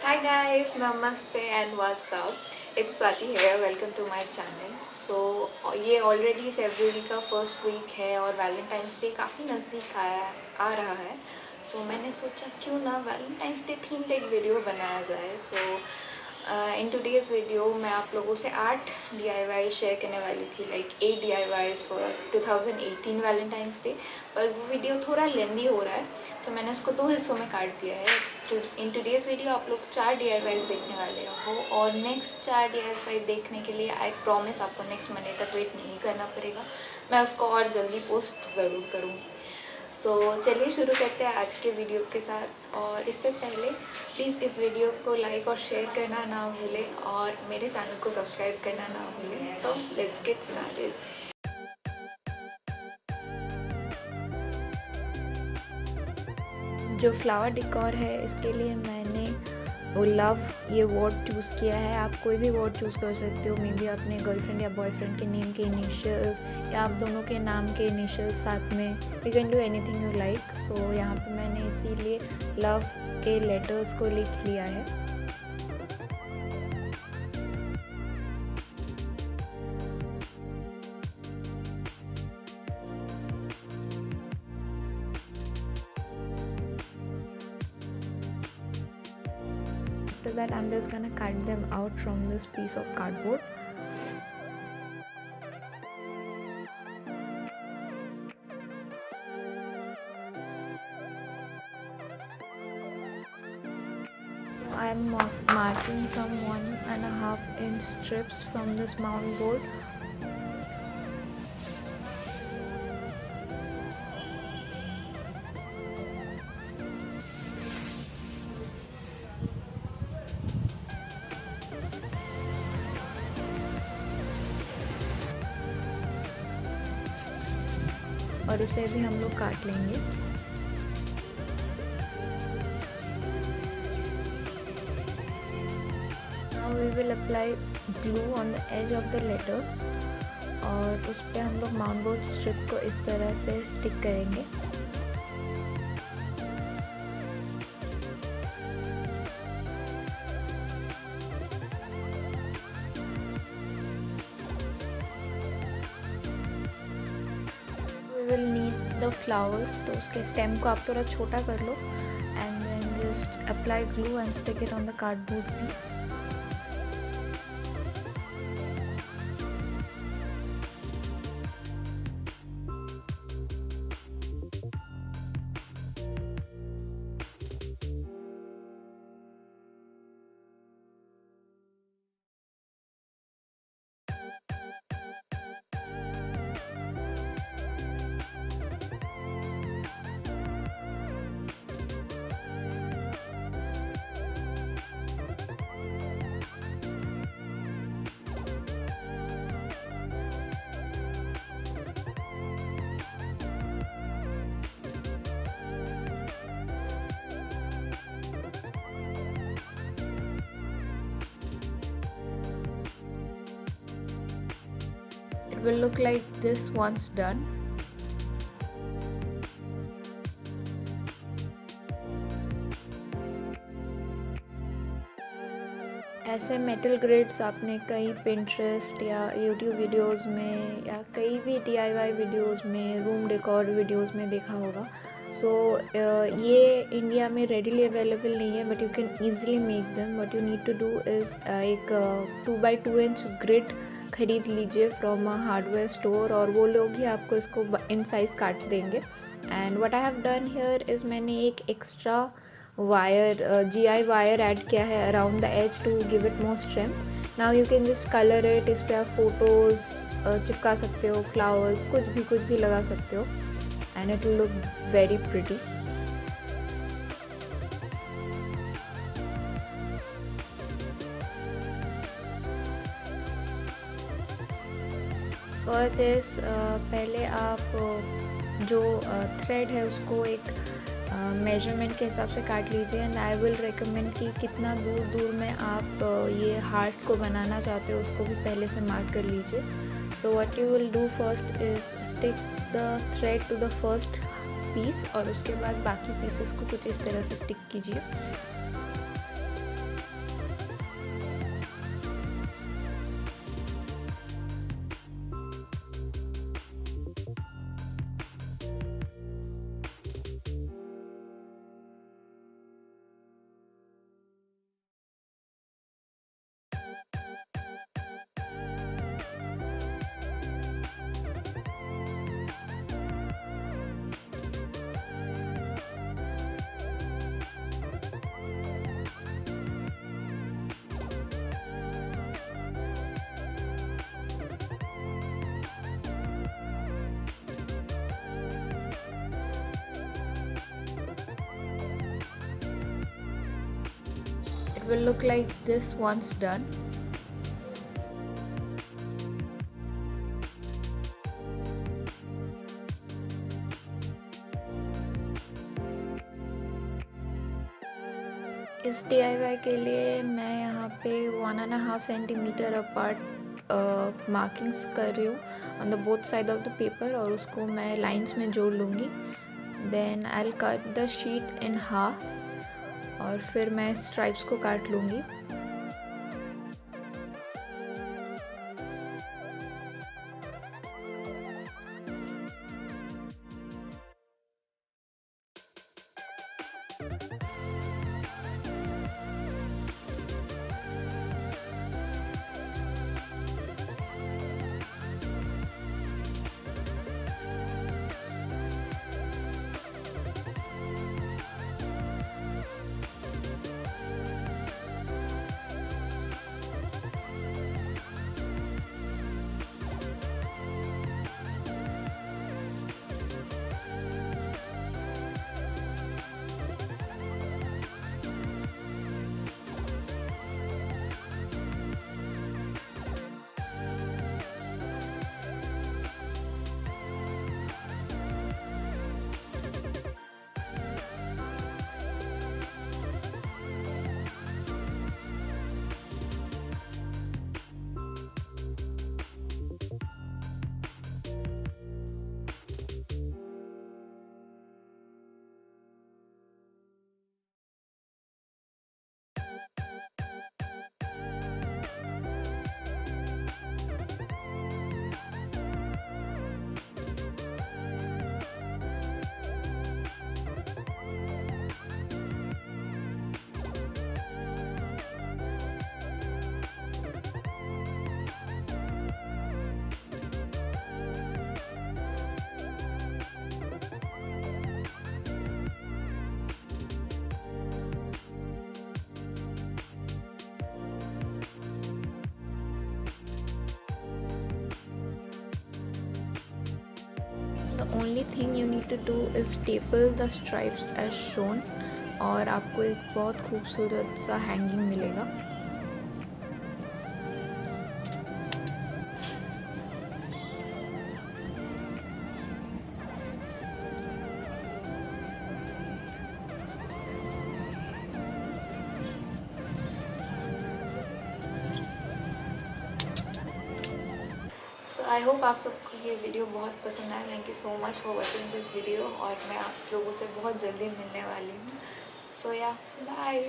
Hi guys, namaste and what's up? It's Swati here. Welcome to my channel. So ये already फरवरी का first week है और Valentine's day काफ़ी नज़दीक आ रहा है. सो मैंने सोचा क्यों ना वैलेंटाइंस डे थीम्ड एक वीडियो बनाया जाए. इन टुडेज़ वीडियो मैं आप लोगों से 8 DIY शेयर करने वाली थी, like 8 DIYs for 2018 Valentine's day. पर वो वीडियो थोड़ा लेंदी हो रहा है, सो मैंने उसको 2 हिस्सों में काट दिया है. तो इन टुडेज़ वीडियो आप लोग 4 DIYs देखने वाले हो और नेक्स्ट 4 DIY देखने के लिए आई प्रॉमिस आपको नेक्स्ट मंडे तक वेट नहीं करना पड़ेगा. मैं उसको और जल्दी पोस्ट ज़रूर करूँगी. सो चलिए शुरू करते हैं आज के वीडियो के साथ. और इससे पहले प्लीज़ इस वीडियो को लाइक और शेयर करना ना भूलें और मेरे चैनल को सब्सक्राइब करना ना भूलें. So let's get started. जो फ्लावर डेकोर है इसके लिए मैंने वो लव ये वर्ड चूज़ किया है. आप कोई भी वर्ड चूज़ कर सकते हो, मे बी अपने गर्लफ्रेंड या बॉयफ्रेंड के नेम के इनिशियल्स या आप दोनों के नाम के इनिशियल्स साथ में. You can do anything you like. So यहाँ पे मैंने इसीलिए लव के लेटर्स को लिख लिया है. After that I'm just gonna cut them out from this piece of cardboard. I am marking some 1.5 inch strips from this mound board. और इसे भी हम लोग काट लेंगे. Now we will apply glue on the edge of the letter और उस पर हम लोग माउंट बोर्ड स्ट्रिप को इस तरह से स्टिक करेंगे. Will need the flowers. तो उसके स्टेम को आप थोड़ा छोटा कर लो and then just apply glue and stick it on the cardboard piece. It will look like this once done. ऐसे मेटल ग्रिड्स आपने कई पिंटरेस्ट या यूट्यूब वीडियोस में या कई भी DIY वीडियोस में, रूम डेकोर वीडियोस में देखा होगा. सो ये इंडिया में रेडीली अवेलेबल नहीं है, but you can easily make them. What you need to do is एक 2x2 इंच ग्रिड ख़रीद लीजिए फ्रॉम अ हार्डवेयर स्टोर और वो लोग ही आपको इसको इन साइज़ काट देंगे. And what I have done here is मैंने एक extra wire GI wire add किया है around the edge to give it more strength. Now you can just colour it. इस पर आप फोटोज़ चिपका सकते हो, फ्लावर्स, कुछ भी लगा सकते हो and it will look very pretty. For this पहले आप जो थ्रेड है उसको एक मेजरमेंट के हिसाब से काट लीजिए. एंड आई विल रिकमेंड कि कितना दूर दूर में आप ये हार्ट को बनाना चाहते हो उसको भी पहले से मार्क कर लीजिए. So what you will do first is stick the thread to the first piece और उसके बाद बाकी पीसेस को कुछ इस तरह से स्टिक कीजिए. will look like this once done. इस DIY के लिए मैं यहाँ पे 1.5 सेंटीमीटर अपार्ट मार्किंग्स कर रही हूँ on the both side of the paper, और उसको मैं लाइंस में जोड़ लूँगी. Then I will cut the sheet in half और फिर मैं स्ट्राइप्स को काट लूँगी. The only thing you need to do is staple the stripes as shown, और आपको एक बहुत खूबसूरत सा हैंगिंग मिलेगा. आई होप आप सबको ये वीडियो बहुत पसंद आया. Thank you so much for watching this video, और मैं आप लोगों से बहुत जल्दी मिलने वाली हूँ. सो या बाय.